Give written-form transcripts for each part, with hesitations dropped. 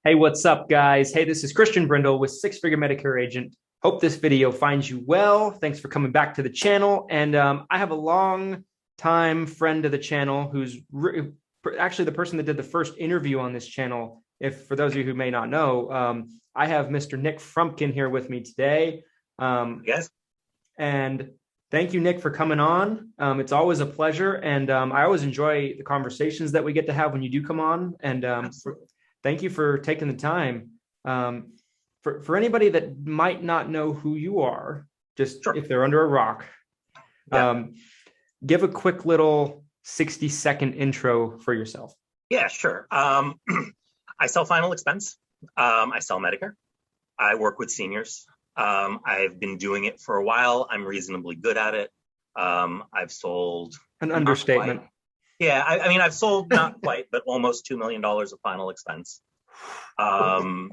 Hey, what's up, guys? Hey, this is Christian Brindle with Six Figure Medicare Agent. Hope this video finds you well. Thanks for coming back to the channel. And I have a long time friend of the channel who's actually the person that did the first interview on this channel. If for those of you who may not know, I have Mr. Nick Frumkin here with me today. Yes. And thank you, Nick, for coming on. It's always a pleasure. And I always enjoy the conversations that we get to have when you do come on. And thank you for taking the time. For anybody that might not know who you are, just Sure. if they're under a rock, give a quick little 60-second intro for yourself. Yeah, sure. I sell final expense. I sell Medicare. I work with seniors. I've been doing it for a while. I'm reasonably good at it. I've sold An understatement. Yeah, I mean, I've sold not quite, but almost $2 million of final expense. And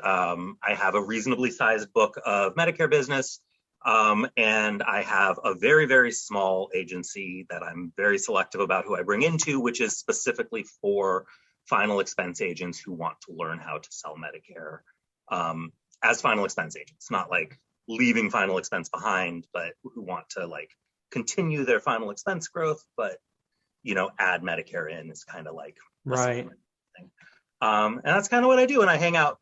I have a reasonably sized book of Medicare business. And I have a very, very small agency that I'm very selective about who I bring into, which is specifically for final expense agents who want to learn how to sell Medicare as final expense agents, not like leaving final expense behind, but who want to like continue their final expense growth, but add Medicare in is kind of like right. Thing. And that's kind of what I do. And I hang out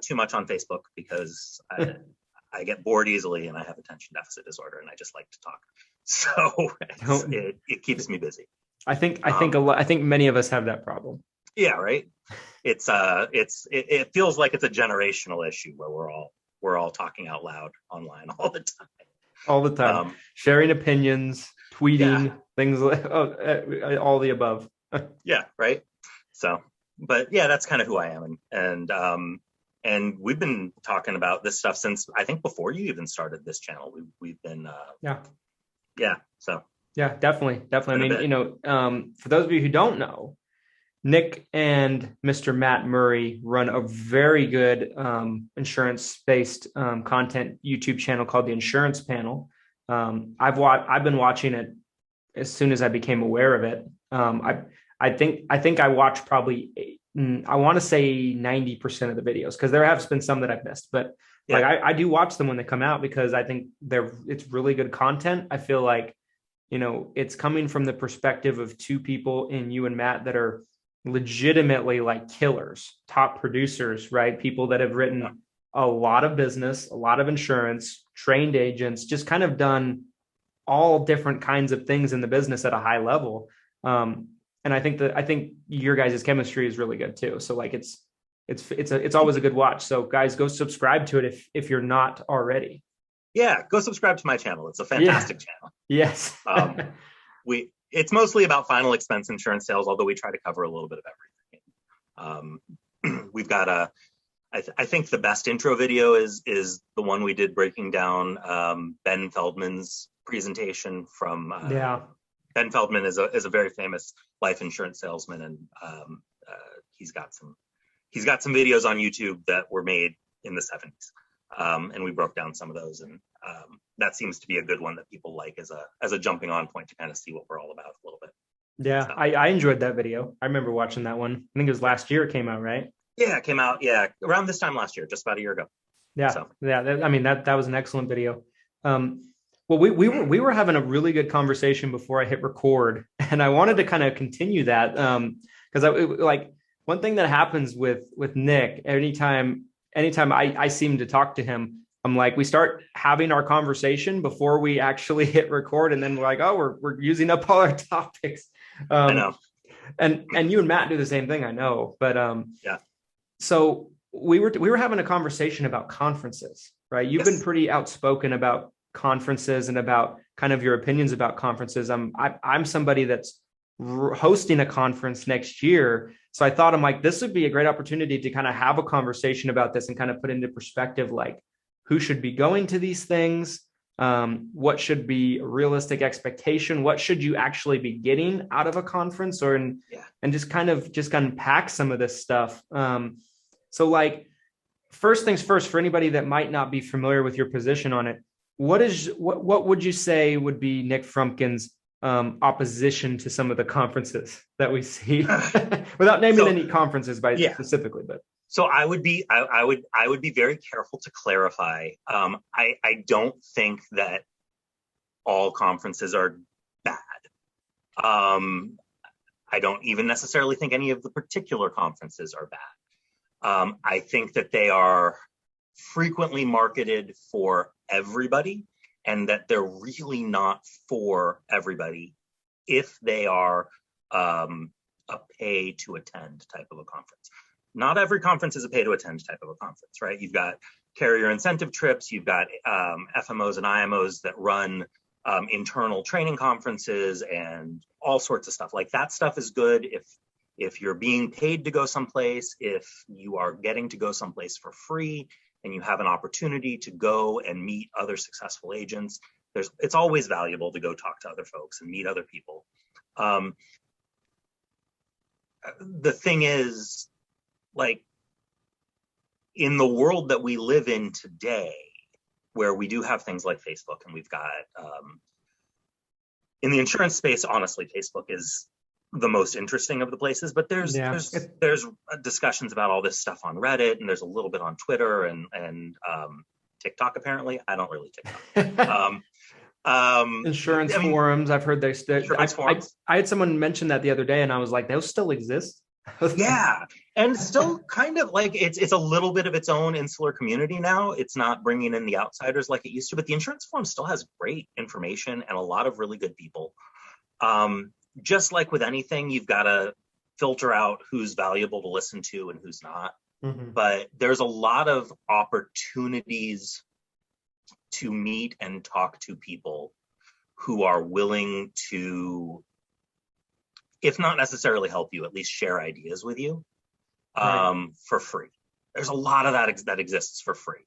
too much on Facebook because I get bored easily and I have attention deficit disorder and I just like to talk. So it keeps me busy. I think many of us have that problem. Yeah, right. It feels like it's a generational issue where we're all talking out loud online all the time. All the time, sharing opinions, tweeting, things like all the above. Yeah, right. So, but yeah, that's kind of who I am, and we've been talking about this stuff since I think before you even started this channel. We've been So yeah, definitely. I mean, for those of you who don't know, Nick and Mr. Matt Murray run a very good insurance-based content YouTube channel called The Insurance Panel. I've been watching it as soon as I became aware of it. I think I watched probably I want to say 90% of the videos because there have been some that I've missed, but like I do watch them when they come out because I think it's really good content. I feel like it's coming from the perspective of two people in you and Matt that are legitimately like killers, top producers, right? People that have written a lot of business, a lot of insurance, trained agents, just kind of done all different kinds of things in the business at a high level. And I think your guys' chemistry is really good too. So like it's always a good watch. So guys, go subscribe to it if you're not already. Yeah, go subscribe to my channel. It's a fantastic channel. Yes. It's mostly about final expense insurance sales, although we try to cover a little bit of everything. We've got I think the best intro video is the one we did breaking down Ben Feldman's presentation from Ben Feldman is a very famous life insurance salesman, and he's got some videos on YouTube that were made in the 70s. And we broke down some of those, and that seems to be a good one that people like as a jumping on point to kind of see what we're all about a little bit. Yeah, so. I enjoyed that video. I remember watching that one. I think it was last year it came out, right? Yeah, it came out. Yeah, around this time last year, just about a year ago. Yeah, so. I mean that was an excellent video. Well, we were having a really good conversation before I hit record, and I wanted to kind of continue that because like one thing that happens with Nick anytime I seem to talk to him, I'm like, we start having our conversation before we actually hit record. And then we're like, oh, we're using up all our topics. I know. And you and Matt do the same thing, I know. But yeah. So we were having a conversation about conferences, right? You've been pretty outspoken about conferences and about kind of your opinions about conferences. I'm somebody that's hosting a conference next year. So I thought, I'm like, this would be a great opportunity to kind of have a conversation about this and kind of put into perspective, like who should be going to these things, what should be a realistic expectation, what should you actually be getting out of a conference, and just kind of unpack some of this stuff. So like, first things first, for anybody that might not be familiar with your position on it, what would you say would be Nick Frumkin's opposition to some of the conferences that we see, without naming any conferences specifically, but. So I would be very careful to clarify. I don't think that all conferences are bad. I don't even necessarily think any of the particular conferences are bad. I think that they are frequently marketed for everybody, and that they're really not for everybody if they are a pay to attend type of a conference. Not every conference is a pay to attend type of a conference, right? You've got carrier incentive trips, you've got FMOs and IMOs that run internal training conferences and all sorts of stuff. Like, that stuff is good if you're being paid to go someplace, if you are getting to go someplace for free and you have an opportunity to go and meet other successful agents. It's always valuable to go talk to other folks and meet other people. The thing is, like, in the world that we live in today, where we do have things like Facebook, and we've got, in the insurance space, honestly, Facebook is the most interesting of the places, but there's discussions about all this stuff on Reddit, and there's a little bit on Twitter and TikTok, apparently. I don't really TikTok. Insurance forums. I've heard I had someone mention that the other day, and I was like, those still exist? Yeah, and still kind of like it's a little bit of its own insular community now. It's not bringing in the outsiders like it used to, but the insurance forum still has great information and a lot of really good people. Just like with anything, you've got to filter out who's valuable to listen to and who's not. Mm-hmm. But there's a lot of opportunities to meet and talk to people who are willing to, if not necessarily help you, at least share ideas with you for free. There's a lot of that exists for free.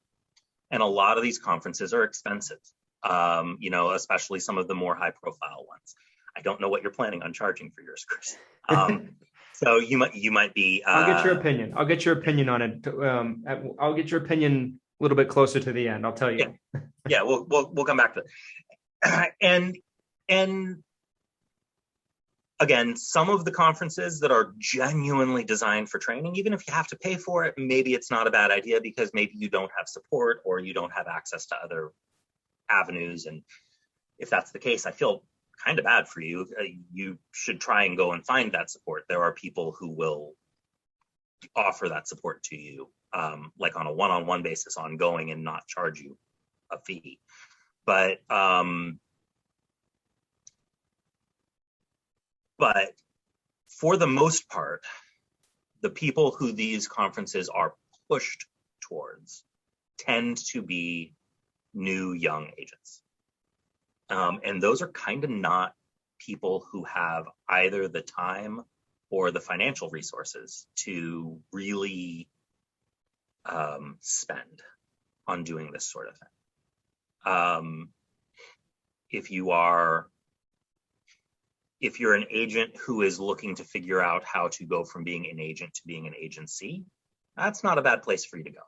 And a lot of these conferences are expensive, especially some of the more high profile ones. I don't know what you're planning on charging for yours, Chris. So you might be. I'll get your opinion. I'll get your opinion on it. I'll get your opinion a little bit closer to the end. I'll tell you. Yeah, we'll come back to it. And again, some of the conferences that are genuinely designed for training, even if you have to pay for it, maybe it's not a bad idea because maybe you don't have support or you don't have access to other avenues. And if that's the case, I feel kind of bad for you. You should try and go and find that support. There are people who will offer that support to you, like on a one-on-one basis, ongoing, and not charge you a fee. But for the most part, the people who these conferences are pushed towards tend to be new young agents. And those are kind of not people who have either the time or the financial resources to really spend on doing this sort of thing. If you're an agent who is looking to figure out how to go from being an agent to being an agency, that's not a bad place for you to go.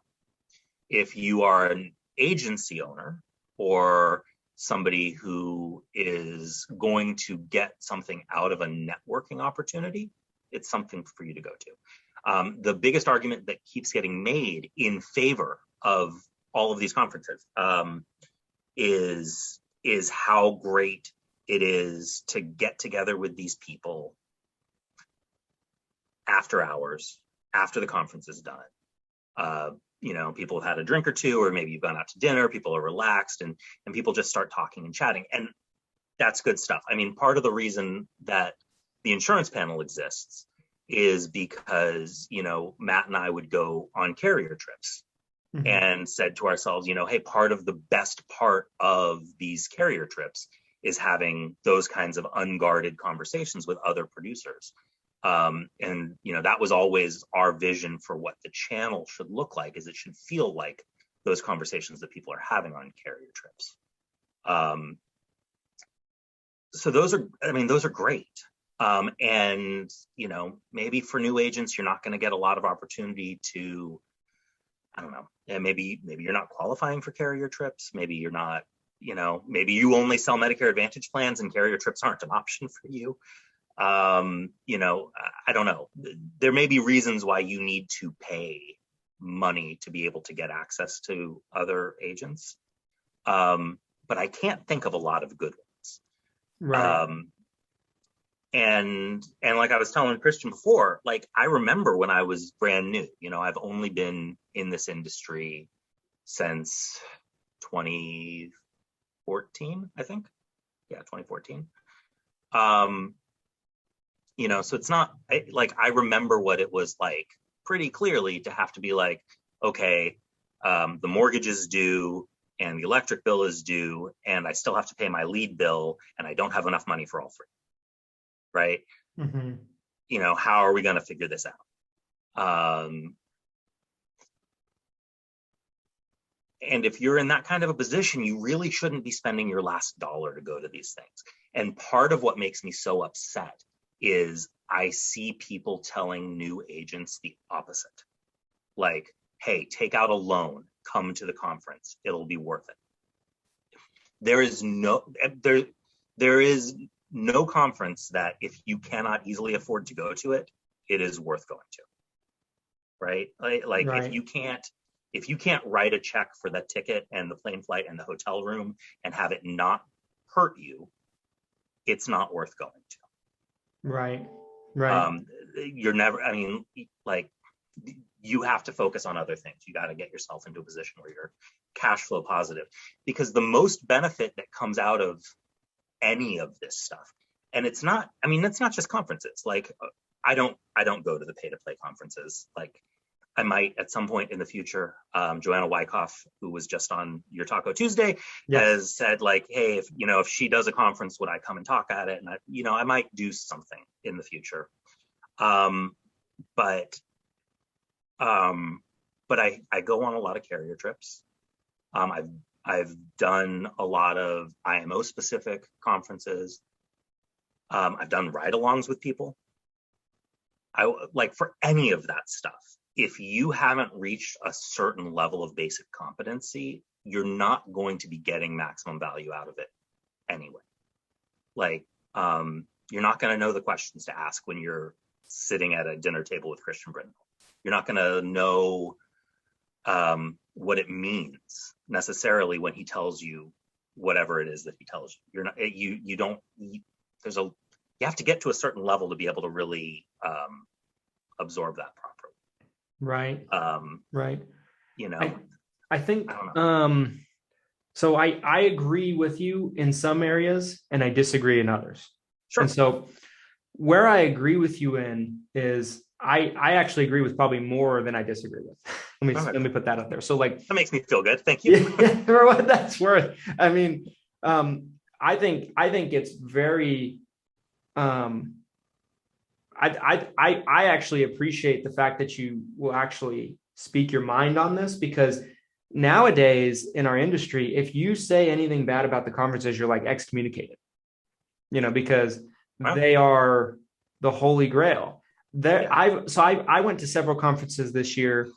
If you are an agency owner or somebody who is going to get something out of a networking opportunity, it's something for you to go to. The biggest argument that keeps getting made in favor of all of these conferences is how great it is to get together with these people after hours, after the conference is done. People have had a drink or two, or maybe you've gone out to dinner, people are relaxed, and people just start talking and chatting. And that's good stuff. I mean, part of the reason that the insurance panel exists is because, Matt and I would go on carrier trips and said to ourselves, hey, part of the best part of these carrier trips is having those kinds of unguarded conversations with other producers. That was always our vision for what the channel should look like, is it should feel like those conversations that people are having on carrier trips. So those are great. And maybe for new agents, you're not going to get a lot of opportunity to, I don't know, and maybe you're not qualifying for carrier trips. Maybe you're not maybe you only sell Medicare Advantage plans and carrier trips aren't an option for you. I don't know. There may be reasons why you need to pay money to be able to get access to other agents. But I can't think of a lot of good ones. Right. And like I was telling Christian before, like I remember when I was brand new, I've only been in this industry since 2014, I think. Yeah, 2014. So it's not I remember what it was like pretty clearly to have to be like, okay, the mortgage is due and the electric bill is due and I still have to pay my lead bill and I don't have enough money for all three. Right. Mm-hmm. How are we going to figure this out? And if you're in that kind of a position, you really shouldn't be spending your last dollar to go to these things. And part of what makes me so upset is I see people telling new agents the opposite. Like, hey, take out a loan, come to the conference, it'll be worth it. There is no conference that if you cannot easily afford to go to it, it is worth going to. Right? Like right. If you can't write a check for the ticket and the plane flight and the hotel room and have it not hurt you, it's not worth going to. Right. You have to focus on other things. You got to get yourself into a position where you're cash flow positive, because the most benefit that comes out of any of this stuff, and it's not just conferences. Like I don't go to the pay to play conferences. Like I might at some point in the future. Joanna Wyckoff, who was just on Your Taco Tuesday, yes, has said like, hey, if she does a conference, would I come and talk at it? And I might do something in the future. But I go on a lot of carrier trips. I've done a lot of IMO specific conferences. I've done ride-alongs with people. I like for any of that stuff. If you haven't reached a certain level of basic competency, you're not going to be getting maximum value out of it anyway. Like, you're not going to know the questions to ask when you're sitting at a dinner table with Christian Brindle. You're not going to know what it means necessarily when he tells you whatever it is that he tells you. You have to get to a certain level to be able to really absorb that properly. Right. Right. I think, so I agree with you in some areas and I disagree in others. Sure. And so where I agree with you in is I actually agree with probably more than I disagree with. Let me put that out there. So like, that makes me feel good. Thank you. For what that's worth. I mean, I think it's very, I actually appreciate the fact that you will actually speak your mind on this, because nowadays in our industry, if you say anything bad about the conferences, you're like excommunicated, because they are the holy grail. I went to several conferences this year.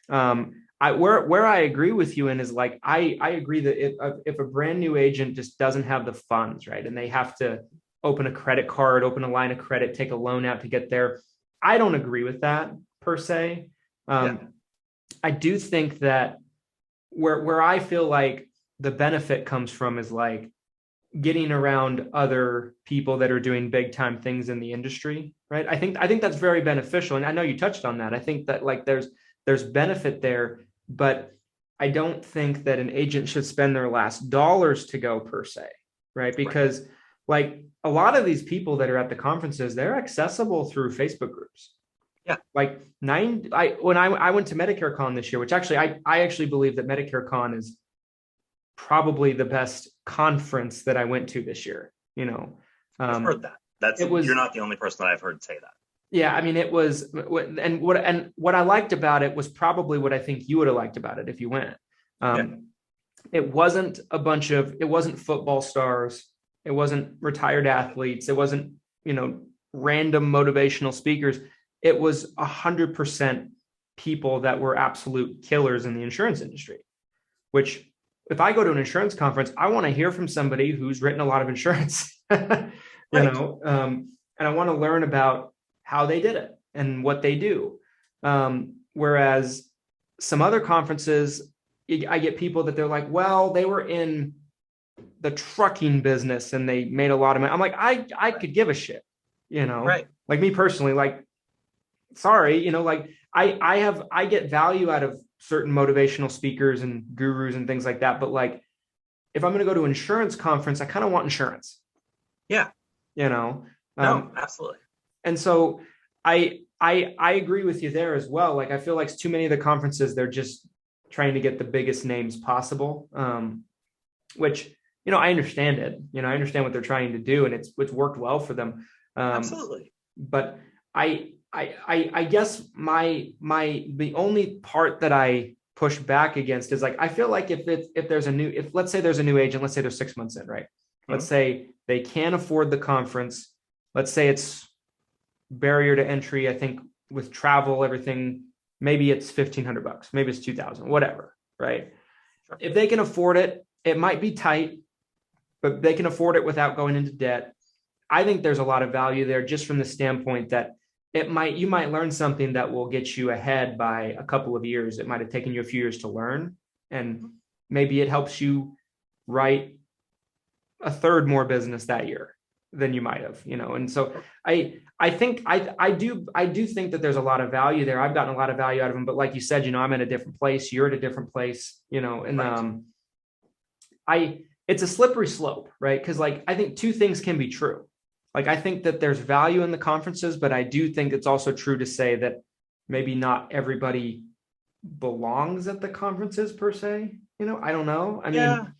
Where I agree with you in is like, I agree that if a brand new agent just doesn't have the funds, right, and they have to open a credit card, open a line of credit, take a loan out to get there, I don't agree with that per se. I do think that where I feel like the benefit comes from is like getting around other people that are doing big time things in the industry, right? I think that's very beneficial. And I know you touched on that. I think that like there's benefit there, but I don't think that an agent should spend their last dollars to go per se, right? Because like a lot of these people that are at the conferences, they're accessible through Facebook groups. Yeah. Like when I went to Medicare Con this year, which actually I actually believe that Medicare Con is probably the best conference that I went to this year. I've heard that. You're not the only person that I've heard say that. Yeah, I mean, it was, and what I liked about it was probably what I think you would have liked about it if you went. It wasn't it wasn't football stars. It wasn't retired athletes. It wasn't, random motivational speakers. It was 100% people that were absolute killers in the insurance industry, which if I go to an insurance conference, I want to hear from somebody who's written a lot of insurance, Right. and I want to learn about how they did it and what they do. Whereas some other conferences, I get people that they're like, well, they were in the trucking business and they made a lot of money. I'm like, I could give a shit, Right. like me personally, like, sorry, like I get value out of certain motivational speakers and gurus and things like that. But like, if I'm going to go to an insurance conference, I kind of want insurance, Yeah. No, absolutely. and so I agree with you there as well. Like, I feel like too many of the conferences, they're just trying to get the biggest names possible, which, I understand it. I understand what they're trying to do, and it's worked well for them. Absolutely. But I guess the only part that I push back against is, like, I feel like if let's say there's a new agent, let's say they're 6 months in, right? Mm-hmm. Let's say they can't afford the conference. Let's say it's barrier to entry. I think with travel, everything, maybe it's $1,500, maybe it's $2,000, whatever, right? Sure. If they can afford it, it might be tight, but they can afford it without going into debt. I think there's a lot of value there, just from the standpoint that you might learn something that will get you ahead by a couple of years. It might have taken you a few years to learn, and maybe it helps you write a third more business that year than you might have, And so I think I do think that there's a lot of value there. I've gotten a lot of value out of them, but like you said, I'm in a different place. You're at a different place, and right. It's a slippery slope, right? Because, like, I think two things can be true. Like, I think that there's value in the conferences, but I do think it's also true to say that maybe not everybody belongs at the conferences per se. I don't know. I mean,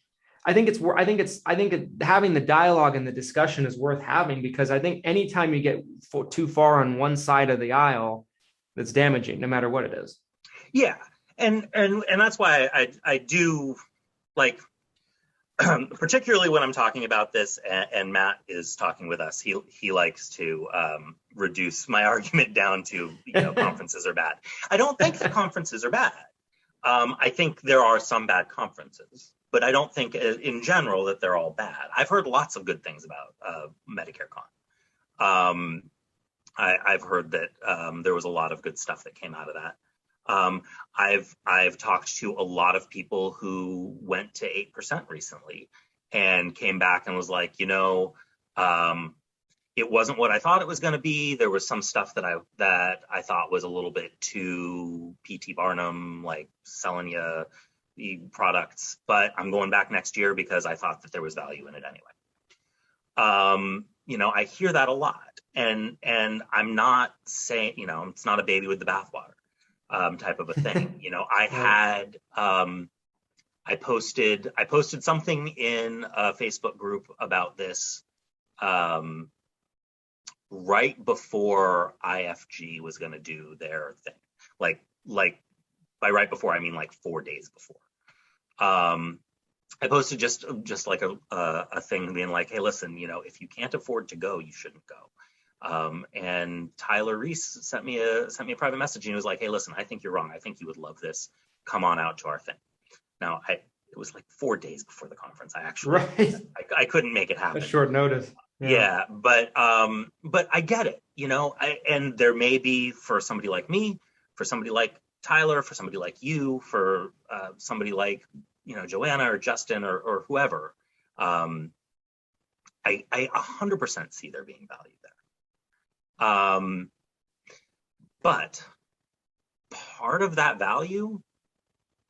I think having the dialogue and the discussion is worth having, because I think anytime you get too far on one side of the aisle, that's damaging, no matter what it is. Yeah. And that's why I do, like, particularly when I'm talking about this, and Matt is talking with us, he likes to reduce my argument down to, conferences are bad. I don't think the conferences are bad. I think there are some bad conferences, but I don't think in general that they're all bad. I've heard lots of good things about Medicare Con. I've heard that there was a lot of good stuff that came out of that. I've talked to a lot of people who went to 8% recently and came back and was like, it wasn't what I thought it was going to be. There was some stuff that I thought was a little bit too P.T. Barnum, like selling you the products, but I'm going back next year because I thought that there was value in it anyway. I hear that a lot, and I'm not saying, it's not a baby with the bathwater. Type of a thing. I posted something in a Facebook group about this right before IFG was going to do their thing. Like by right before, I mean like 4 days before. I posted just like a thing being like, hey, listen, if you can't afford to go, you shouldn't go. And Tyler Reese sent me a private message, and he was like, hey, listen, I think you're wrong. I think you would love this. Come on out to our thing. Now, it was like 4 days before the conference. I couldn't make it happen. That's short notice. Yeah, but I get it, and there may be, for somebody like me, for somebody like Tyler, for somebody like you, for somebody like, Joanna or Justin or whoever, I 100% see there being value there. But part of that value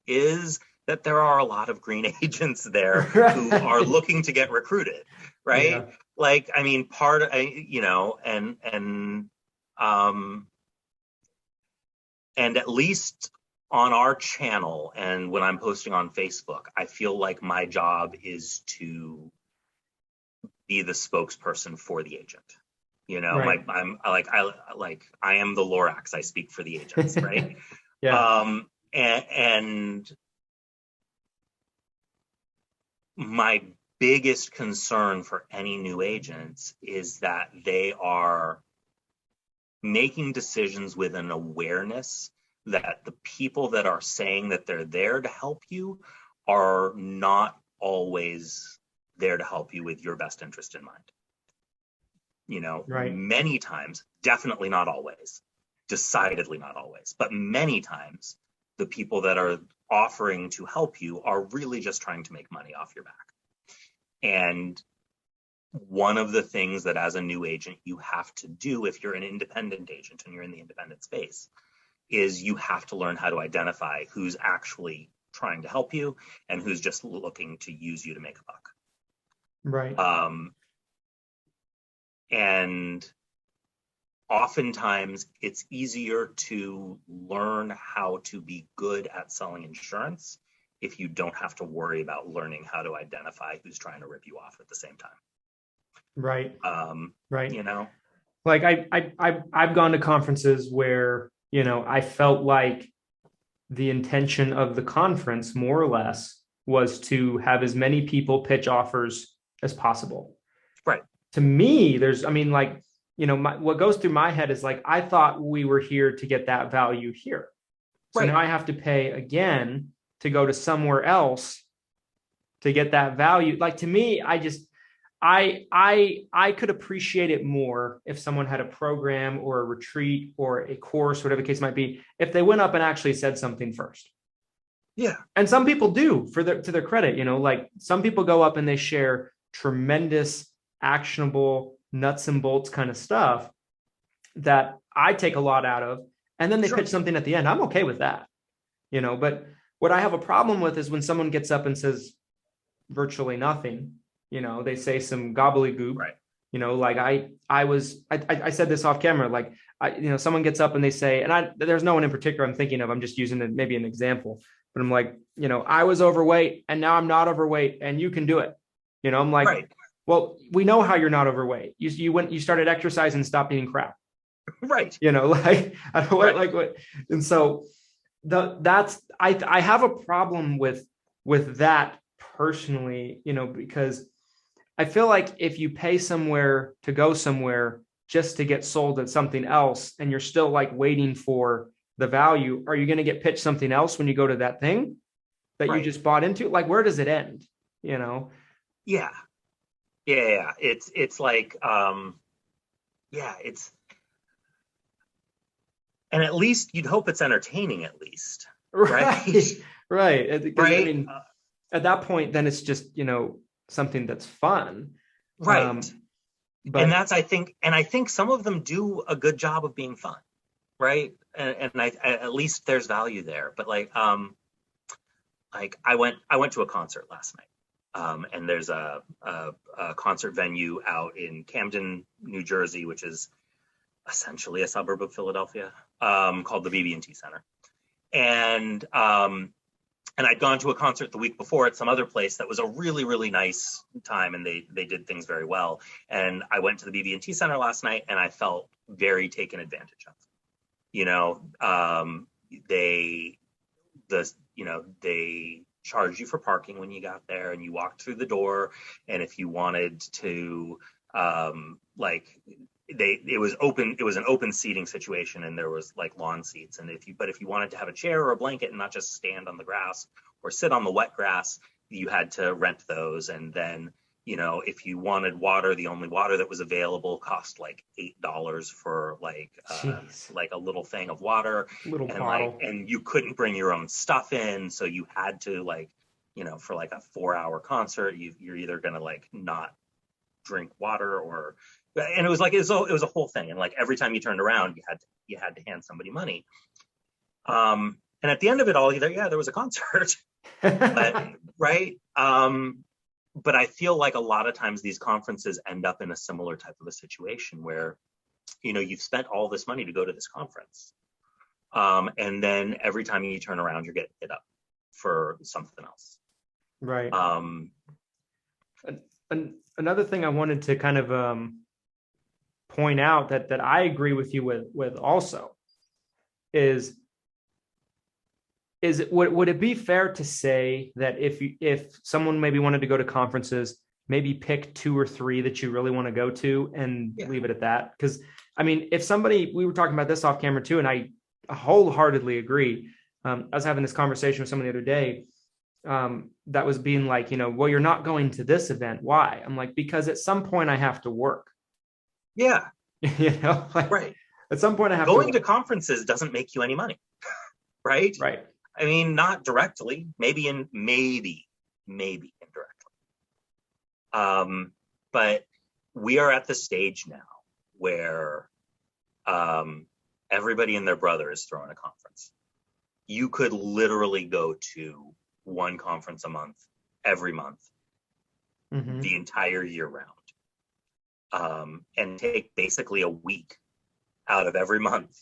is that there are a lot of green agents there who are looking to get recruited, right? Yeah. Like, I mean, and at least on our channel and when I'm posting on Facebook, I feel like my job is to be the spokesperson for the agent. Right. I am the Lorax. I speak for the agents, right? Yeah. And my biggest concern for any new agents is that they are making decisions with an awareness that the people that are saying that they're there to help you are not always there to help you with your best interest in mind. Right. Many times, definitely not always, decidedly not always, but many times the people that are offering to help you are really just trying to make money off your back. And one of the things that as a new agent you have to do if you're an independent agent and you're in the independent space is you have to learn how to identify who's actually trying to help you and who's just looking to use you to make a buck. Right. And oftentimes it's easier to learn how to be good at selling insurance if you don't have to worry about learning how to identify who's trying to rip you off at the same time. Right. Right. Like I've gone to conferences where, I felt like the intention of the conference more or less was to have as many people pitch offers as possible. Right. To me, what goes through my head is like, I thought we were here to get that value here. So now I have to pay again to go to somewhere else to get that value. Like, to me, I could appreciate it more if someone had a program or a retreat or a course, whatever the case might be, if they went up and actually said something first. Yeah. And some people do to their credit, like some people go up and they share tremendous, actionable, nuts and bolts kind of stuff that I take a lot out of. And then they pitch something at the end. I'm okay with that, but what I have a problem with is when someone gets up and says virtually nothing, they say some gobbledygook, right. Like I said this off camera, like someone gets up and they say, and there's no one in particular I'm thinking of, I'm just using it, maybe an example, but I'm like, I was overweight and now I'm not overweight and you can do it. I'm like, right. Well, we know how you're not overweight. You started exercising and stopped eating crap. Right. Like, I don't right. like what, and so I have a problem with that personally, because I feel like if you pay somewhere to go somewhere just to get sold at something else, and you're still like waiting for the value, are you going to get pitched something else when you go to that thing that you just bought into? Like, where does it end? Yeah. It's like, it's, and at least you'd hope it's entertaining at least. Right. Right. Right. At that point, then it's just, something that's fun. Right. And that's, I think some of them do a good job of being fun. Right. And I at least there's value there. But I went to a concert last night. And there's a concert venue out in Camden, New Jersey, which is essentially a suburb of Philadelphia, called the BB&T Center. And I'd gone to a concert the week before at some other place that was a really, really nice time, and they did things very well. And I went to the BB&T Center last night, and I felt very taken advantage of. They charged you for parking when you got there, and you walked through the door. And if you wanted to, it was an open seating situation, and there was like lawn seats. And if you wanted to have a chair or a blanket and not just stand on the grass or sit on the wet grass, you had to rent those. And then, if you wanted water, the only water that was available cost like $8 for like a little thing of water, and you couldn't bring your own stuff in. So you had to for like a 4-hour concert, you're either going to not drink water and it was a whole thing. And every time you turned around, you had to hand somebody money. And at the end of it all, there was a concert, but, right. But I feel like a lot of times these conferences end up in a similar type of a situation where, you've spent all this money to go to this conference. And then every time you turn around, you're getting hit up for something else. Right. Another thing I wanted to kind of point out that I agree with you with also is would it be fair to say that if someone maybe wanted to go to conferences, maybe pick 2 or 3 that you really want to go to and leave it at that? Because if somebody, we were talking about this off camera too, and I wholeheartedly agree. I was having this conversation with someone the other day. that was being like, well, you're not going to this event. Why? I'm like, because at some point I have to work. Yeah. Like, right. At some point I have going to conferences doesn't make you any money. Right. Right. I mean, not directly, maybe indirectly. But we are at the stage now where everybody and their brother is throwing a conference. You could literally go to one conference a month, every month, the entire year round, and take basically a week out of every month.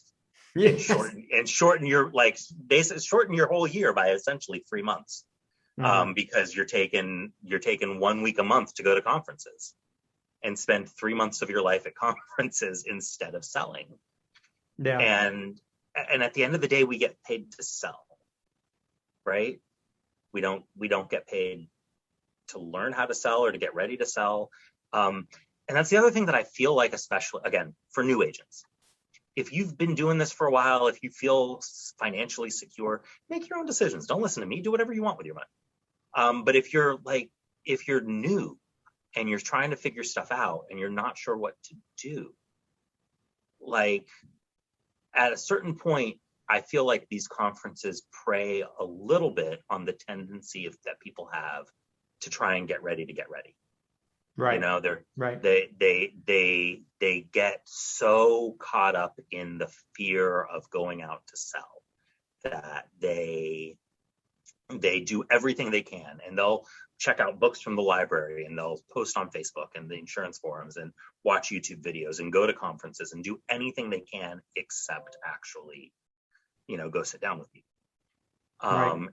Yes. and shorten your shorten your whole year by essentially 3 months, because you're taking 1 week a month to go to conferences and spend 3 months of your life at conferences instead of selling. Yeah. And at the end of the day, we get paid to sell, right? We don't get paid to learn how to sell or to get ready to sell. And that's the other thing that I feel like, especially again for new agents. If you've been doing this for a while, if you feel financially secure, make your own decisions. Don't listen to me. Do whatever you want with your money. But if you're new and you're trying to figure stuff out and you're not sure what to do, like at a certain point, I feel like these conferences prey a little bit on the tendency that people have to try and get ready to get ready. Right. They're right. They get so caught up in the fear of going out to sell that they do everything they can, and they'll check out books from the library, and they'll post on Facebook and the insurance forums and watch YouTube videos and go to conferences and do anything they can except actually, go sit down with people. Right.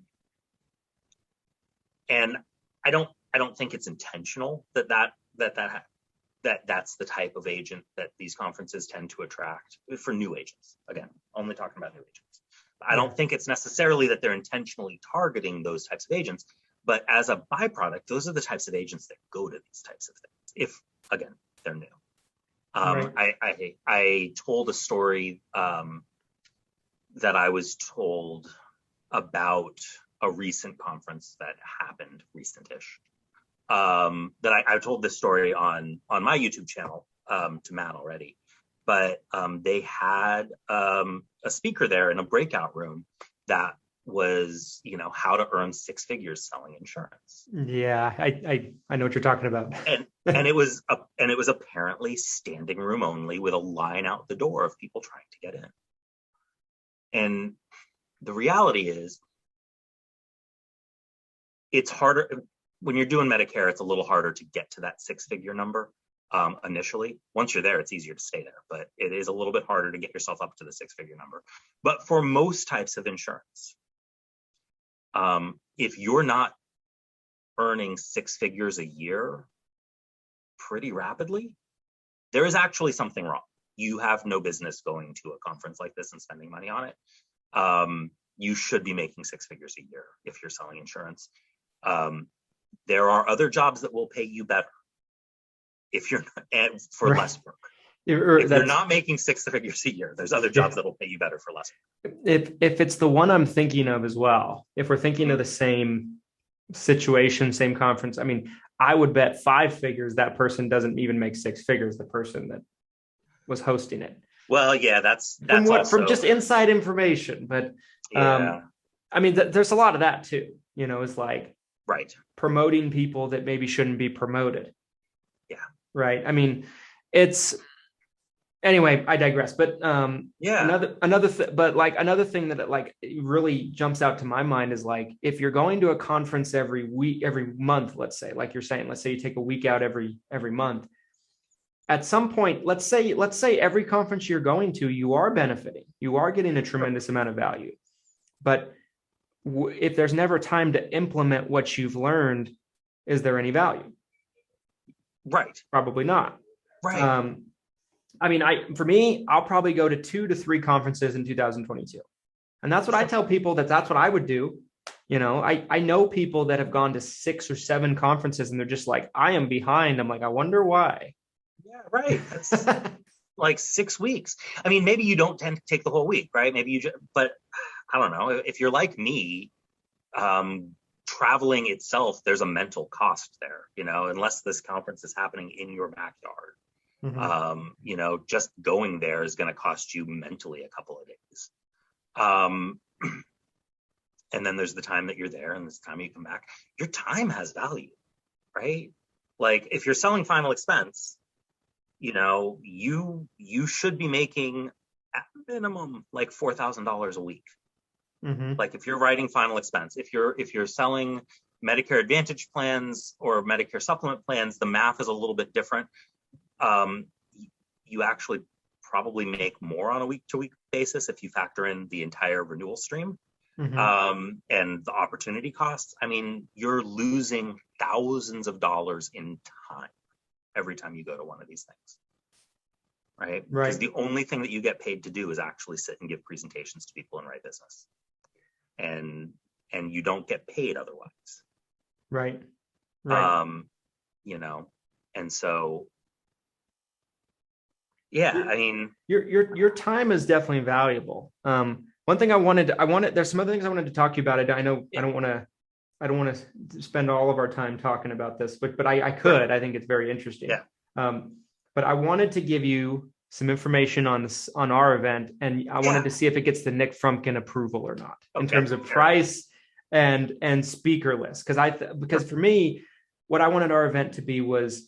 And I don't think it's intentional that's the type of agent that these conferences tend to attract for new agents. Again, only talking about new agents. I don't think it's necessarily that they're intentionally targeting those types of agents, but as a byproduct, those are the types of agents that go to these types of things. If again, they're new. Right. I told a story that I was told about a recent conference that happened recent-ish. That I told this story on my YouTube channel to Matt already, but they had a speaker there in a breakout room that was, how to earn 6 figures selling insurance. Yeah, I know what you're talking about. and it was apparently standing room only with a line out the door of people trying to get in. And the reality is, it's harder. When you're doing Medicare, it's a little harder to get to that 6-figure number initially. Once you're there, it's easier to stay there, but it is a little bit harder to get yourself up to the 6-figure number. But for most types of insurance, if you're not earning 6 figures a year pretty rapidly, there is actually something wrong. You have no business going to a conference like this and spending money on it. You should be making 6 figures a year if you're selling insurance. There are other jobs that will pay you better if you're not, for right. less work. If you're not making 6 figures a year, there's other jobs that will pay you better for less work. If it's the one I'm thinking of as well, if we're thinking of the same situation, same conference, I mean, I would bet 5 figures that person doesn't even make 6 figures, the person that was hosting it. Well, yeah, that's from just inside information. But I mean, there's a lot of that too, it's like, right, promoting people that maybe shouldn't be promoted. Yeah. Right. I mean, anyway, I digress, but another thing that really jumps out to my mind is like, if you're going to a conference every month, let's say, like you're saying, let's say you take a week out every month. At some point, let's say every conference you're going to, you are benefiting, you are getting a tremendous amount of value, but if there's never time to implement what you've learned, is there any value? Right. Probably not. Right. I mean, for me, I'll probably go to 2 to 3 conferences in 2022. And that's what I tell people that's what I would do. I know people that have gone to 6 or 7 conferences and they're just like, I am behind. I'm like, I wonder why. Yeah, right. That's like 6 weeks. I mean, maybe you don't tend to take the whole week, right? Maybe but I don't know. If you're like me, traveling itself, there's a mental cost there, unless this conference is happening in your backyard. Just going there is going to cost you mentally a couple of days. And then there's the time that you're there and this time you come back. Your time has value, right? Like if you're selling final expense, you should be making at minimum like $4,000 a week. Like if you're writing final expense, if you're selling Medicare Advantage plans or Medicare supplement plans, the math is a little bit different. You actually probably make more on a week-to-week basis if you factor in the entire renewal stream and the opportunity costs. I mean, you're losing thousands of dollars in time every time you go to one of these things, right? Because the only thing that you get paid to do is actually sit and give presentations to people and write business. And you don't get paid otherwise. Right. And so, yeah, I mean, your time is definitely valuable. One thing there's some other things I wanted to talk to you about. I know I don't want to spend all of our time talking about this, but I could. I think it's very interesting. Yeah. But I wanted to give you some information on our event, and I wanted to see if it gets the Nick Frumkin approval or not in terms of price and speaker list. Because for me, what I wanted our event to be was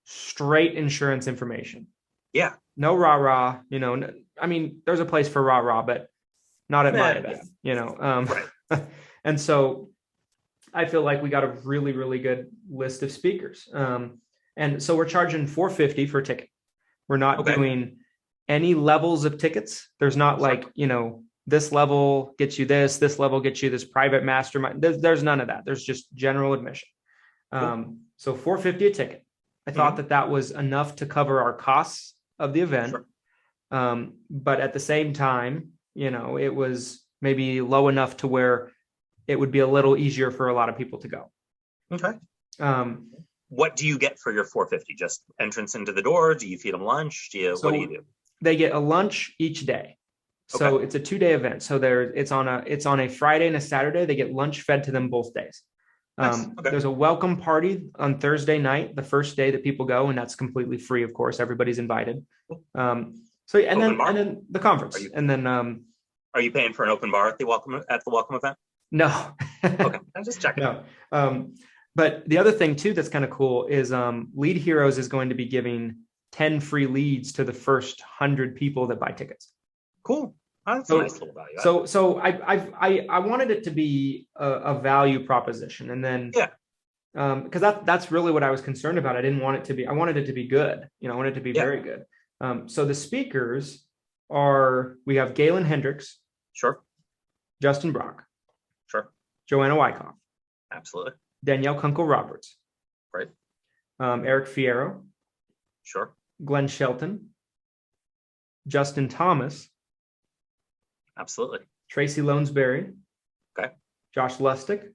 straight insurance information. Yeah. No rah-rah, I mean, there's a place for rah-rah, but not at my event, And so I feel like we got a really, really good list of speakers. And so we're charging $450 for a ticket. We're not doing any levels of tickets. There's not like, this level gets you this level gets you this private mastermind. There's none of that. There's just general admission. So $450 a ticket. I thought that was enough to cover our costs of the event. But at the same time, it was maybe low enough to where it would be a little easier for a lot of people to go. Okay. What do you get for your $450? Just entrance into the door? Do you feed them lunch? What do you do? They get a lunch each day. So it's a 2-day event. So it's on a Friday and a Saturday. They get lunch fed to them both days. Nice. There's a welcome party on Thursday night, the first day that people go, and that's completely free, of course. Everybody's invited. And then the conference. Are you paying for an open bar at the welcome event? No. Okay, I'm just checking. No. But the other thing too that's kind of cool is Lead Heroes is going to be giving 10 free leads to the first 100 people that buy tickets. Cool. That's a nice little value. So I wanted it to be a value proposition, and then because that's really what I was concerned about. I wanted it to be good. I wanted it to be very good. So the speakers we have Galen Hendricks, sure, Justin Brock, sure, Joanna Wyckoff, absolutely, Danielle Kunkel Roberts, right, Eric Fierro, sure, Glenn Shelton, Justin Thomas, absolutely, Tracy Lonesberry, okay, Josh Lustig.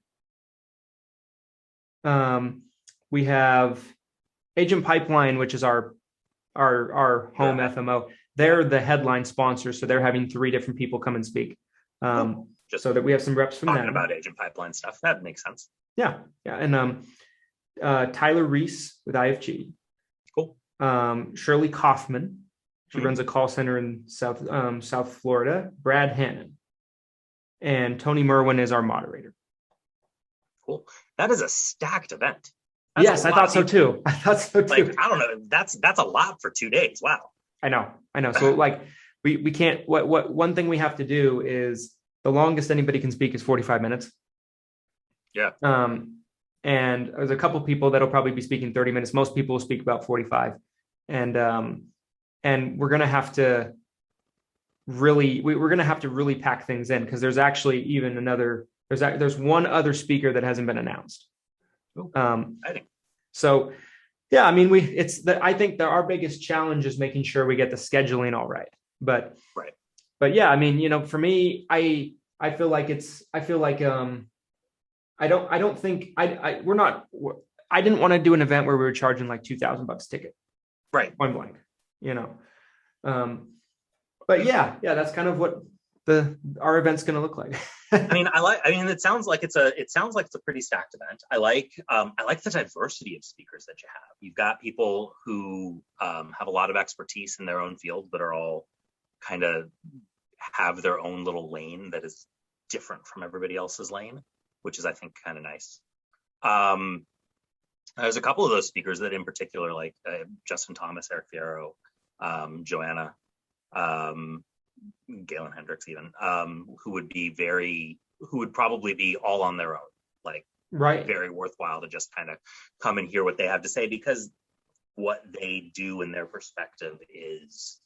We have Agent Pipeline, which is our home FMO. They're the headline sponsor, so they're having 3 different people come and speak. Just so that we have some reps from talking them about Agent Pipeline stuff. That makes sense. Yeah. And Tyler Reese with IFG. Cool. Shirley Kaufman. She runs a call center in South Florida. Brad Hannon. And Tony Merwin is our moderator. Cool. That is a stacked event. Yes, I thought so too. Like, I don't know. That's a lot for 2 days. Wow. I know. So like we can't, what one thing we have to do is the longest anybody can speak is 45 minutes. Yeah. And there's a couple people that'll probably be speaking 30 minutes. Most people will speak about 45. And we're going to have to really pack things in, because there's actually even there's one other speaker that hasn't been announced. I think so. Yeah, I mean, I think that our biggest challenge is making sure we get the scheduling all right. But yeah, I mean, for me, I feel like I didn't want to do an event where we were charging like $2,000 a ticket. Right. Point blank, but yeah, that's kind of what our event's going to look like. it sounds like it's a pretty stacked event. I like the diversity of speakers that you have. You've got people who have a lot of expertise in their own field, but are all kind of have their own little lane that is different from everybody else's lane, which is, I think, kind of nice. There's a couple of those speakers that in particular, like Justin Thomas, Eric Fierro, Joanna, Galen Hendricks even, who would probably be all on their own, like very worthwhile to just kind of come and hear what they have to say, because what they do in their perspective is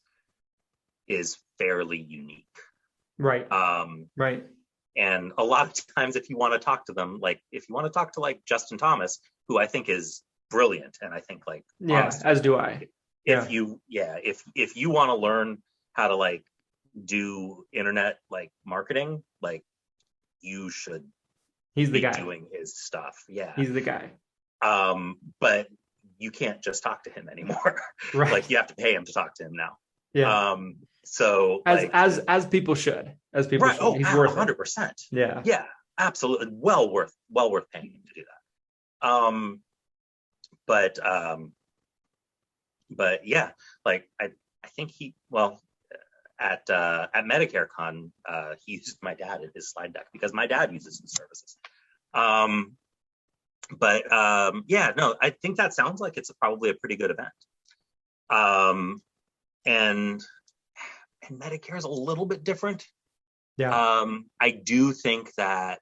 fairly unique. Right. And a lot of times, if you want to talk to them, like if you want to talk to like Justin Thomas, who I think is brilliant, and I think like, honestly, as do I. If you want to learn how to like do internet like marketing, like you should he's the guy doing his stuff. Yeah, he's the guy. But you can't just talk to him anymore. Right. Like you have to pay him to talk to him now. Yeah. So as people should. He's worth 100%. Yeah. Yeah, absolutely. Well worth paying him to do that. But yeah, like I think at Medicare Con, he used my dad in his slide deck because my dad uses his services. I think that sounds like it's probably a pretty good event. And Medicare is a little bit different. Yeah. I do think that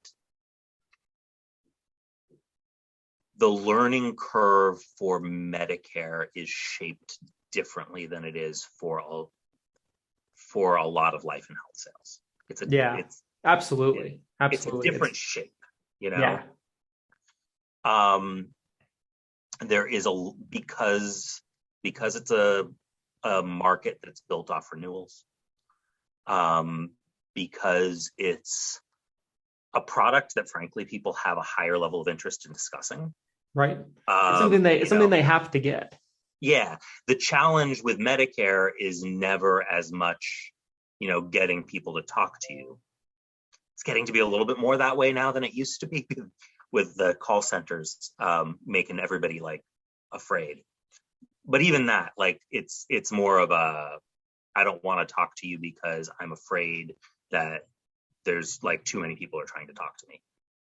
the learning curve for Medicare is shaped differently than it is for a lot of life and health sales. Absolutely. It's a different shape, you know. Yeah. There is because it's a market that's built off renewals. Because it's a product that frankly people have a higher level of interest in discussing. Right. It's something they have to get. Yeah. The challenge with Medicare is never as much, getting people to talk to you. It's getting to be a little bit more that way now than it used to be with the call centers making everybody like afraid. But even that, like it's more of a, I don't want to talk to you because I'm afraid that there's like too many people are trying to talk to me.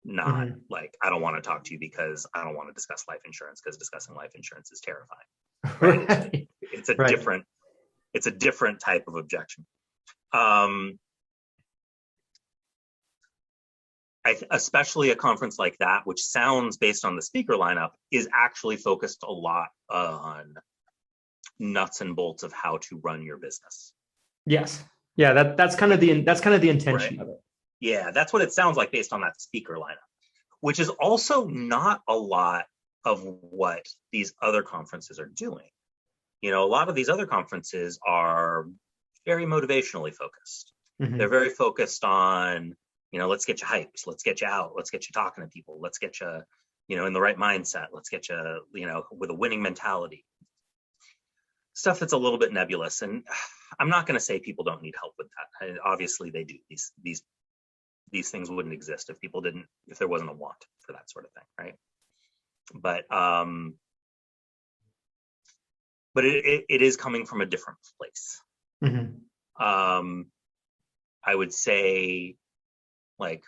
Not like, I don't want to talk to you because I don't want to discuss life insurance because discussing life insurance is terrifying. Right? It's a different type of objection. Especially a conference like that, which sounds based on the speaker lineup, is actually focused a lot on nuts and bolts of how to run your business. Yes. Yeah, that's kind of the intention of it. Yeah, that's what it sounds like based on that speaker lineup, which is also not a lot of what these other conferences are doing. A lot of these other conferences are very motivationally focused. They're very focused on, let's get you hyped, let's get you out, let's get you talking to people, let's get you, in the right mindset, let's get you, with a winning mentality. Stuff that's a little bit nebulous. And I'm not going to say people don't need help with that. And obviously they do. These things wouldn't exist if there wasn't a want for that sort of thing, right? But it is coming from a different place. I would say, like,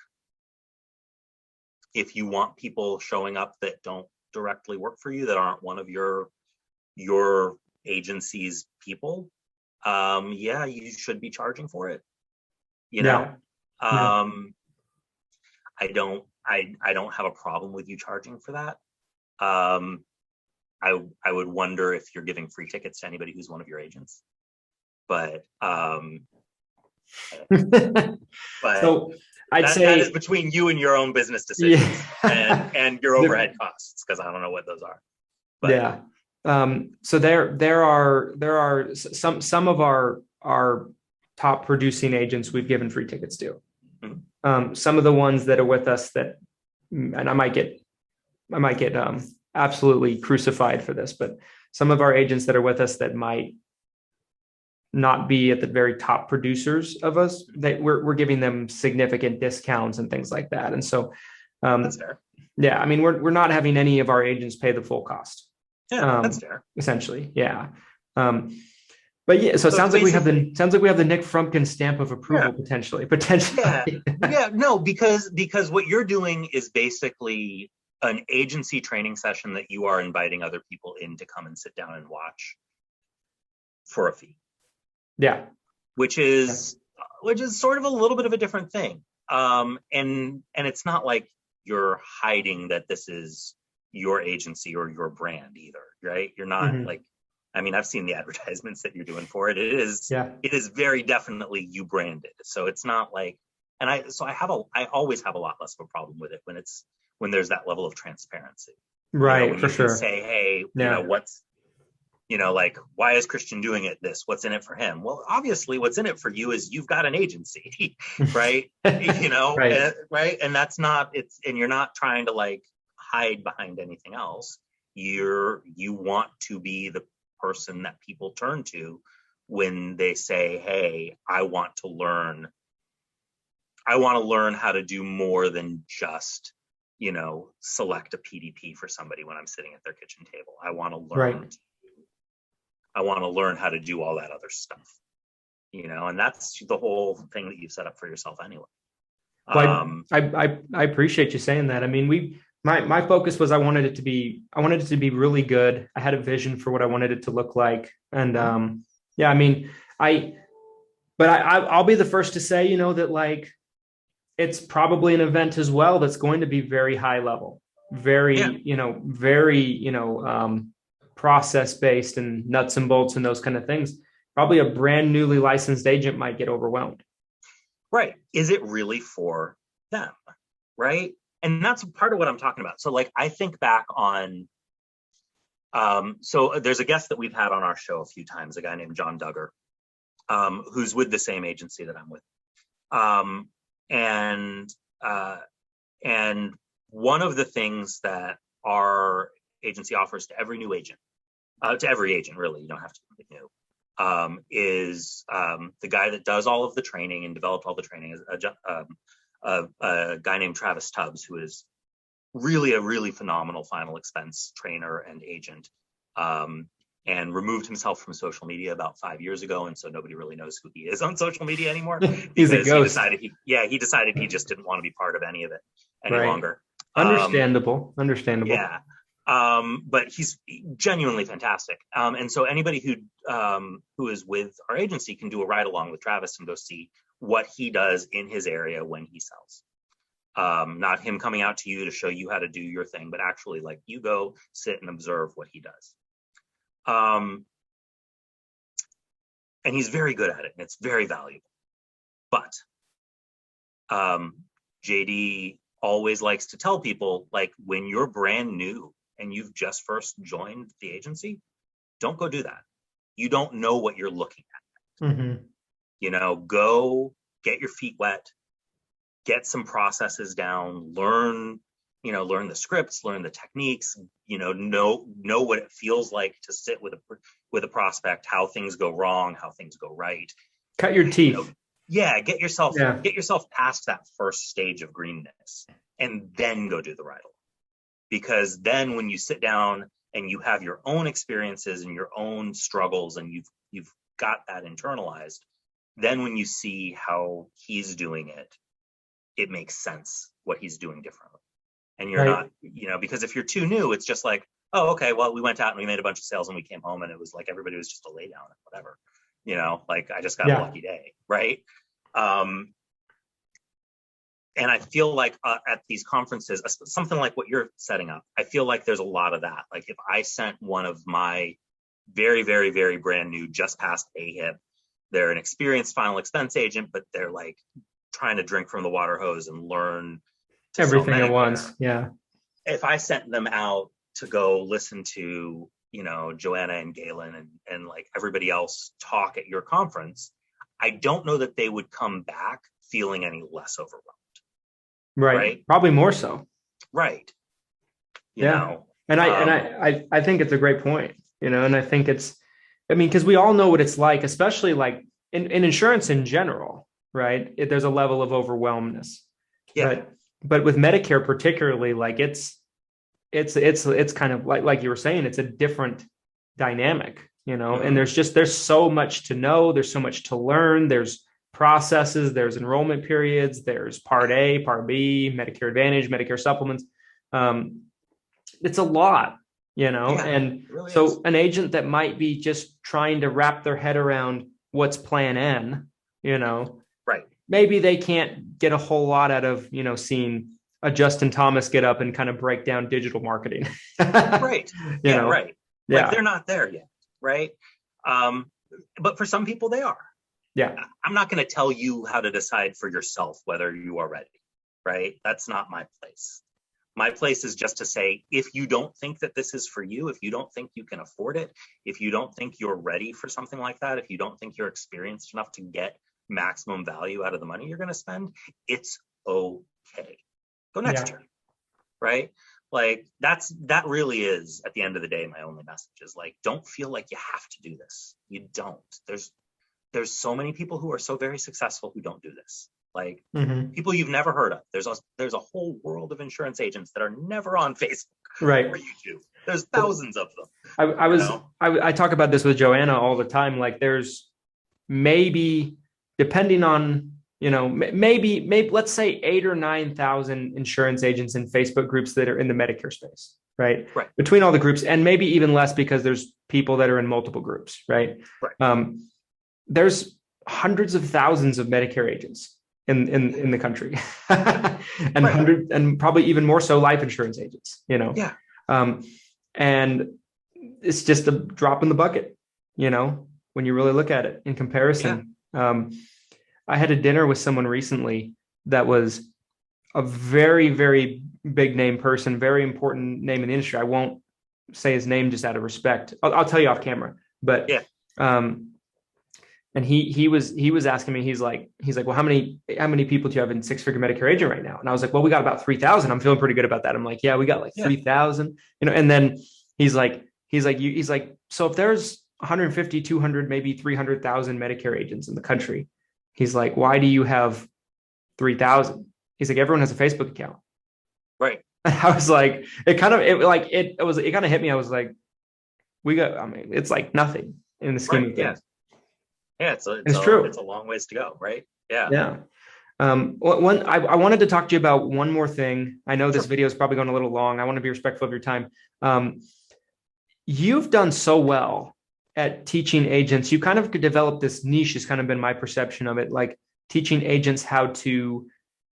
if you want people showing up that don't directly work for you, that aren't one of your agency's people, you should be charging for it. I don't have a problem with you charging for that. I would wonder if you're giving free tickets to anybody who's one of your agents, but so I'd say that is between you and your own business decisions and your overhead costs, because I don't know what those are. But, yeah. So there are some of our top producing agents we've given free tickets to. Some of the ones that are with us and I might get absolutely crucified for this, but some of our agents that are with us that might not be at the very top producers of us, that we're giving them significant discounts and things like that. And so, That's fair. yeah, I mean, we're not having any of our agents pay the full cost. Yeah, that's fair. Essentially. Yeah. But yeah, so it sounds like we have the Nick Frumkin stamp of approval, potentially. Yeah. No, because what you're doing is basically an agency training session that you are inviting other people in to come and sit down and watch for a fee. Yeah. Which is sort of a little bit of a different thing. And it's not like you're hiding that this is your agency or your brand either, right? You're not like, I mean, I've seen the advertisements that you're doing for it. It is very definitely you branded. So it's not like, and I always have a lot less of a problem with it when there's that level of transparency. Right. When for you sure. can say, hey, like, why is Christian doing it this? What's in it for him? Well, obviously what's in it for you is you've got an agency, right? Right. Right. And that's not, and you're not trying to like hide behind anything else. You want to be the person that people turn to when they say, hey, I want to learn how to do more than just, select a PDP for somebody when I'm sitting at their kitchen table. I want to learn. I want to learn how to do all that other stuff, and that's the whole thing that you've set up for yourself anyway. Well, I appreciate you saying that. I mean, my focus was I wanted it to be really good. I had a vision for what I wanted it to look like. And I mean, I'll be the first to say, that like, it's probably an event as well that's going to be very high level, very process based and nuts and bolts and those kind of things. Probably a brand newly licensed agent might get overwhelmed. Right. Is it really for them? Right. And that's part of what I'm talking about. So like, I think back on, so there's a guest that we've had on our show a few times, a guy named John Duggar, who's with the same agency that I'm with. And one of the things that our agency offers to every new agent, to every agent, really, you don't have to be new, is the guy that does all of the training and developed all the training is a guy named Travis Tubbs, who is really a really phenomenal final expense trainer and agent, and removed himself from social media about 5 years ago. And so nobody really knows who he is on social media anymore. He's a ghost. He decided he just didn't want to be part of any of it any longer. Understandable. Yeah. But he's genuinely fantastic. And so anybody who is with our agency can do a ride along with Travis and go see what he does in his area when he sells. Not him coming out to you to show you how to do your thing, but actually like you go sit and observe what he does. And he's very good at it, and it's very valuable. But JD always likes to tell people, like, when you're brand new and you've just first joined the agency, don't go do that. You don't know what you're looking at. Go get your feet wet, get some processes down, learn the scripts, learn the techniques, know what it feels like to sit with a prospect, how things go wrong, how things go right. Cut your teeth. Get yourself past that first stage of greenness and then go do the ride along. Because then when you sit down and you have your own experiences and your own struggles and you've got that internalized, then when you see how he's doing it, it makes sense what he's doing differently. And you're not, because if you're too new, it's just like, oh, okay, well, we went out and we made a bunch of sales and we came home and it was like everybody was just a lay down and whatever, like I just got a lucky day, right? And I feel like at these conferences, something like what you're setting up, I feel like there's a lot of that. Like if I sent one of my very, very, very brand new, just past AHIP, they're an experienced final expense agent, but they're like trying to drink from the water hose and learn everything at once. Yeah. If I sent them out to go listen to, Joanna and Galen and like everybody else talk at your conference, I don't know that they would come back feeling any less overwhelmed. Right. Probably more so. Right. You know. And I think it's a great point, and I think it's, I mean, because we all know what it's like, especially like in insurance in general, right? There's a level of overwhelmness, Yeah. but with Medicare particularly, like it's kind of like you were saying, it's a different dynamic, you know. And Hmm. there's so much to know, there's so much to learn, there's processes, there's enrollment periods, there's Part Yeah. A, Part B, Medicare Advantage, Medicare supplements. Um, it's a lot, you know. Yeah. And It really is. so an agent that might be just trying to wrap their head around what's plan N, you know, Right. maybe they can't get a whole lot out of, you know, seeing a Justin Thomas get up and kind of break down digital marketing. Right. You Yeah. know, Right. Like yeah, they're not there yet. Right. Um, but for some people, they are. yeah, I'm not going to tell you how to decide for yourself whether you are ready. Right. That's not my place. My place is just to say, if you don't think that this is for you, if you don't think you can afford it, if you don't think you're ready for something like that, if you don't think you're experienced enough to get maximum value out of the money you're going to spend, it's okay. Go next yeah, year, right? Like that really is at the end of the day my only message is like, don't feel like you have to do this. You don't. There's so many people who are so very successful who don't do this. Like hmm, people you've never heard of. There's a whole world of insurance agents that are never on Facebook or right. YouTube. There's Well, thousands of them, I you was know? I talk about this with Joanna all the time. Like, there's maybe, depending on, you know, maybe let's say 8 or 9 thousand insurance agents in Facebook groups that are in the Medicare space, right? Right, Between all the groups, and maybe even less because there's people that are in multiple groups, right? right. There's hundreds of thousands of Medicare agents Yeah, in the country, and right. probably even more so life insurance agents, you know. Yeah, um, and it's just a drop in the bucket, you know, when you really look at it in yeah. comparison. I had a dinner with someone recently that was a very, very big name person, very important name in the industry. I won't say his name just out of respect. I'll tell you off camera, but Yeah. um, and he was asking me, he's like, well, how many people do you have in six figure Medicare agent right now? And I was like, well, we got about 3,000. I'm feeling pretty good about that. I'm like, yeah, we got like Yeah. 3,000, you know. And then he's like, so if there's 150, 200, maybe 300,000 Medicare agents in the country, he's like, why do you have 3,000? He's like, everyone has a Facebook account. Right. I was like, it kind of hit me. I was like, I mean, it's like nothing in the scheme Right. of Yeah. things. Yeah. And it's true. It's a long ways to go. Right. Yeah. Yeah. I wanted to talk to you about one more thing. I know this Sure. video is probably going a little long. I want to be respectful of your time. Um, you've done so well at teaching agents. You kind of could develop this niche, has kind of been my perception of it, like teaching agents how to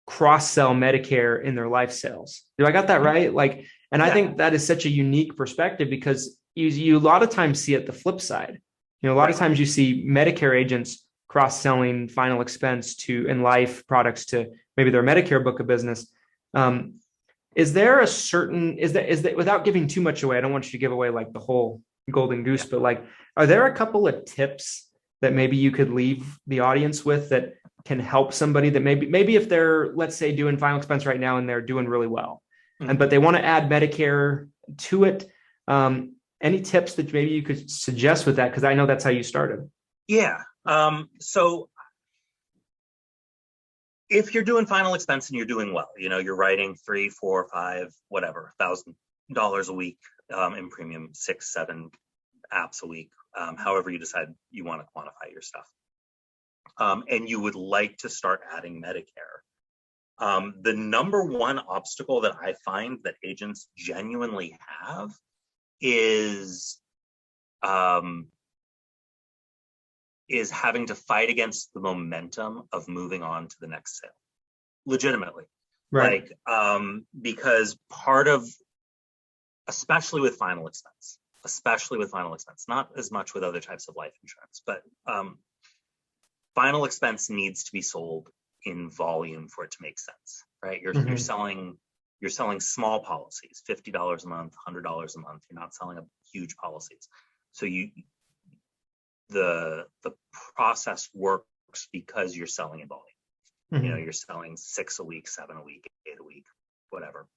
cross sell Medicare in their life sales. Do I got that Mhm. right? Like, and I Yeah. think that is such a unique perspective because you a lot of times see it the flip side. You know, a lot of Right. times you see Medicare agents cross selling final expense to in life products to maybe their Medicare book of business. Um, is there a certain is that without giving too much away? I don't want you to give away like the whole golden goose, Yeah. but like, are there a couple of tips that maybe you could leave the audience with that can help somebody that maybe if they're, let's say, doing final expense right now and they're doing really well, and Mhm. but they want to add Medicare to it? Any tips that maybe you could suggest with that? Because I know that's how you started. Yeah. So if you're doing final expense and you're doing well, you know, you're writing 3, 4, 5, whatever, $1,000 a week in premium, 6, 7 apps a week, however you decide you want to quantify your stuff. And you would like to start adding Medicare. The number one obstacle that I find that agents genuinely have um, is having to fight against the momentum of moving on to the next sale. Legitimately, Right. because part of, especially with final expense, not as much with other types of life insurance, but final expense needs to be sold in volume for it to make sense, right? You're Mhm. selling small policies, $50 a month, $100 a month. You're not selling huge policies. So the process works because you're selling in volume. You know, Mhm. you're selling 6 a week, 7 a week, 8 a week, whatever.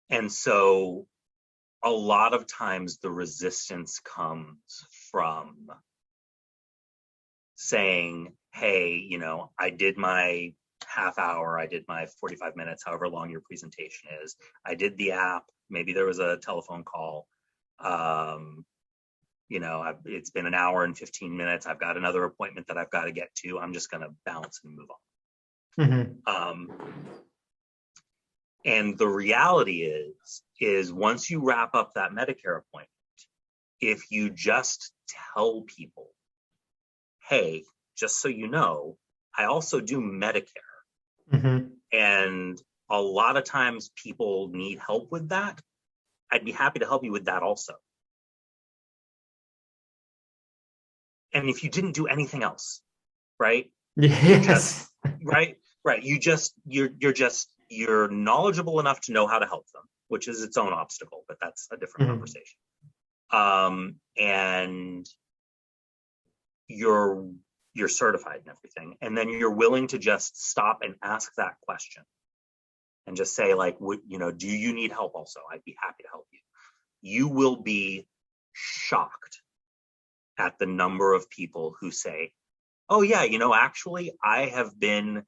And so a lot of times the resistance comes from saying, hey, you know, I did my half hour, I did my 45 minutes, however long your presentation is. I did the app, maybe there was a telephone call. You know, it's been an hour and 15 minutes. I've got another appointment that I've got to get to. I'm just going to bounce and move on. And the reality is once you wrap up that Medicare appointment, if you just tell people, hey, just so you know, I also do Medicare. And a lot of times people need help with that. I'd be happy to help you with that also. And if you didn't do anything else, right? Yes. You're knowledgeable enough to know how to help them, which is its own obstacle, but that's a different conversation. And you're certified and everything. And then you're willing to just stop and ask that question and just say, like, do you need help also? I'd be happy to help you. You will be shocked at the number of people who say, oh yeah, actually I have been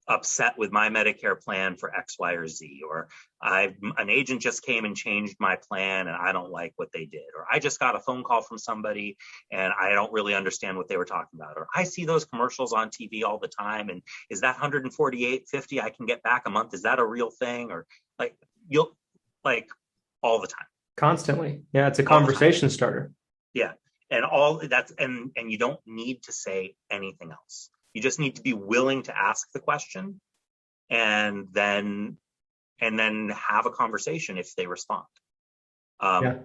upset with my Medicare plan for X, Y, or Z, or an agent just came and changed my plan and I don't like what they did, or I just got a phone call from somebody and I don't really understand what they were talking about, or I see those commercials on TV all the time, and is that $148.50 I can get back a month? Is that a real thing? Or you'll all the time. Constantly. Yeah, it's a conversation starter. Yeah. And all that's, and you don't need to say anything else. You just need to be willing to ask the question and then have a conversation if they respond. Your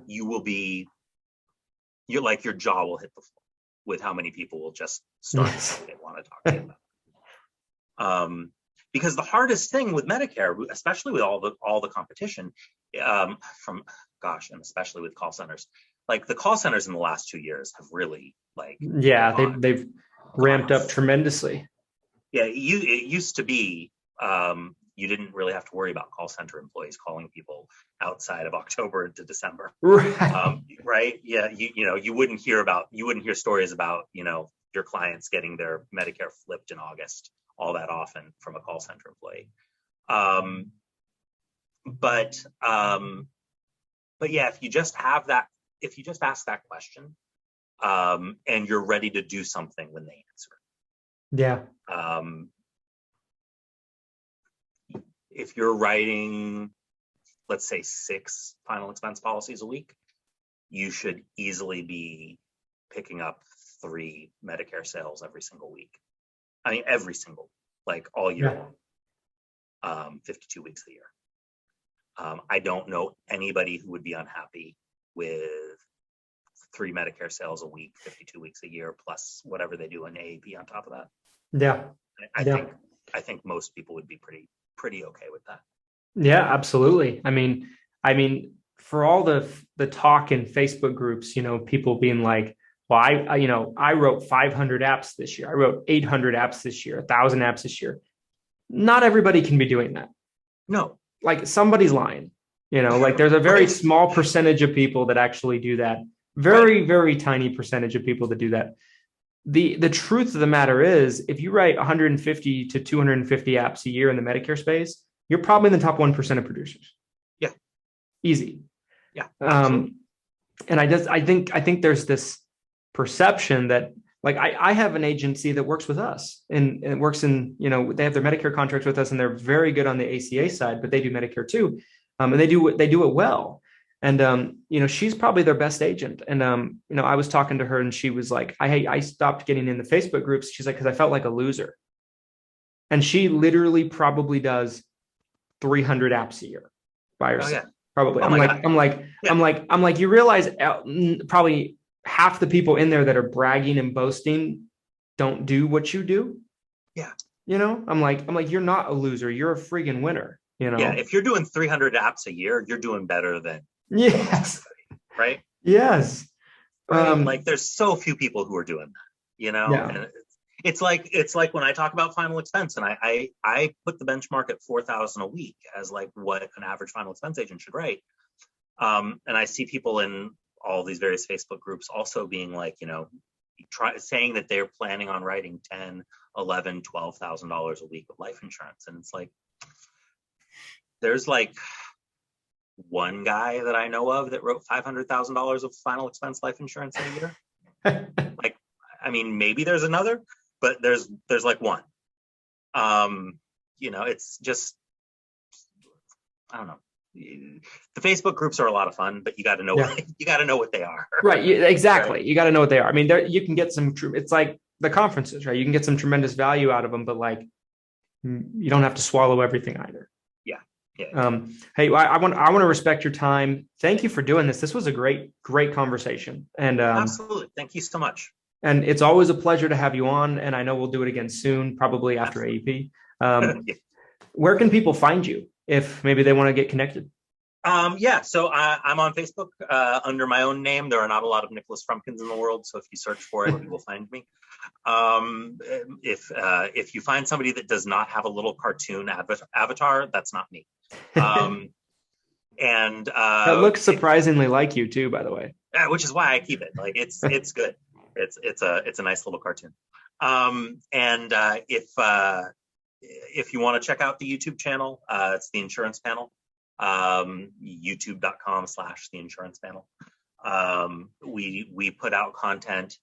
jaw will hit the floor with how many people will just start saying they want to talk to you about it. Because the hardest thing with Medicare, especially with all the competition, and especially with call centers, like the call centers in the last 2 years have really they've ramped up tremendously. Yeah, it used to be you didn't really have to worry about call center employees calling people outside of October into December, right? Yeah, you wouldn't hear stories about your clients getting their Medicare flipped in August all that often from a call center employee. But yeah, if you just ask that question, and you're ready to do something when they answer. Yeah. If you're writing, let's say 6 final expense policies a week, you should easily be picking up 3 Medicare sales every single week. I mean, all year long, 52 weeks a year. I don't know anybody who would be unhappy with 3 Medicare sales a week, 52 weeks a year, plus whatever they do in AAP on top of that. Yeah. I think most people would be pretty okay with that. Yeah, absolutely. I mean, for all the talk in Facebook groups, people being like, well, I wrote 500 apps this year. I wrote 800 apps this year, 1,000 apps this year. Not everybody can be doing that. No. Like somebody's lying, there's a very small percentage of people that actually do that. Very, very tiny percentage of people that do that. The truth of the matter is, if you write 150 to 250 apps a year in the Medicare space, you're probably in the top 1% of producers. Yeah. Easy. Yeah. And I think there's this perception that, like, I have an agency that works with us and it works in, they have their Medicare contracts with us and they're very good on the ACA side, but they do Medicare too. And they do it well. And, she's probably their best agent. And, I was talking to her and she was like, I stopped getting in the Facebook groups. She's like, because I felt like a loser. And she literally probably does 300 apps a year by herself. Oh, yeah. Probably. I'm like, you realize probably half the people in there that are bragging and boasting don't do what you do. Yeah. I'm like, you're not a loser. You're a friggin' winner. Yeah. If you're doing 300 apps a year, you're doing better than yes. Right. Yes. Right? There's so few people who are doing that, Yeah. And it's like when I talk about final expense and I put the benchmark at 4,000 a week as like what an average final expense agent should write. And I see people in all these various Facebook groups also being like, saying that they're planning on writing $10, $11, $12,000 a week of life insurance. And it's like, there's like one guy that I know of that wrote $500,000 of final expense life insurance in a year. Like, I mean, maybe there's another, but there's like one. It's just, I don't know. The Facebook groups are a lot of fun, but you got to know you got to know what they are. Right. Exactly. Right. You got to know what they are. I mean, you can get it's like the conferences, right? You can get some tremendous value out of them, but like, you don't have to swallow everything either. Yeah. Hey, I want to respect your time. Thank you for doing this. This was a great conversation. And absolutely. Thank you so much. And it's always a pleasure to have you on. And I know we'll do it again soon, probably after AEP. Where can people find you if maybe they want to get connected? So I'm on Facebook under my own name. There are not a lot of Nicholas Frumkins in the world, so if you search for it, you will find me. If you find somebody that does not have a little cartoon avatar, that's not me. And that looks surprisingly like you too, by the way. Which is why I keep it. Like it's good. It's a nice little cartoon. If you want to check out the YouTube channel, it's the Insurance Panel. youtube.com/the Insurance Panel. We put out content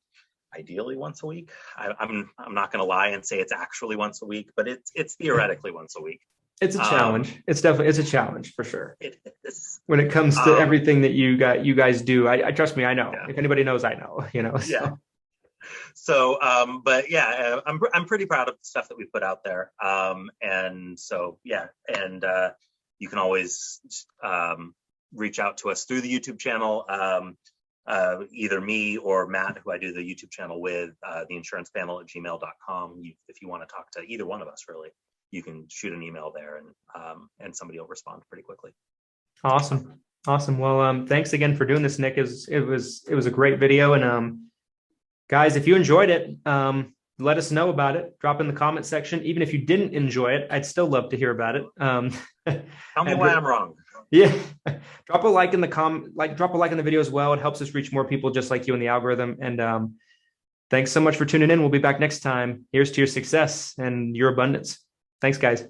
ideally once a week. I'm not going to lie and say it's actually once a week, but it's theoretically once a week. It's a challenge. It's a challenge for sure. It is. When it comes to everything that you guys do, I trust me, I know. Yeah. If anybody knows, I know. So. Yeah. So, but yeah, I'm pretty proud of the stuff that we put out there. And so, yeah, and you can always reach out to us through the YouTube channel. Either me or Matt, who I do the YouTube channel with, theinsurancepanel@gmail.com. If you want to talk to either one of us, really, you can shoot an email there, and somebody will respond pretty quickly. Awesome. Well, thanks again for doing this, Nick. It was a great video, and guys, if you enjoyed it, let us know about it. Drop in the comment section. Even if you didn't enjoy it, I'd still love to hear about it. Tell me why I'm wrong. Yeah. Drop a like in the drop a like in the video as well. It helps us reach more people just like you in the algorithm. And thanks so much for tuning in. We'll be back next time. Here's to your success and your abundance. Thanks, guys.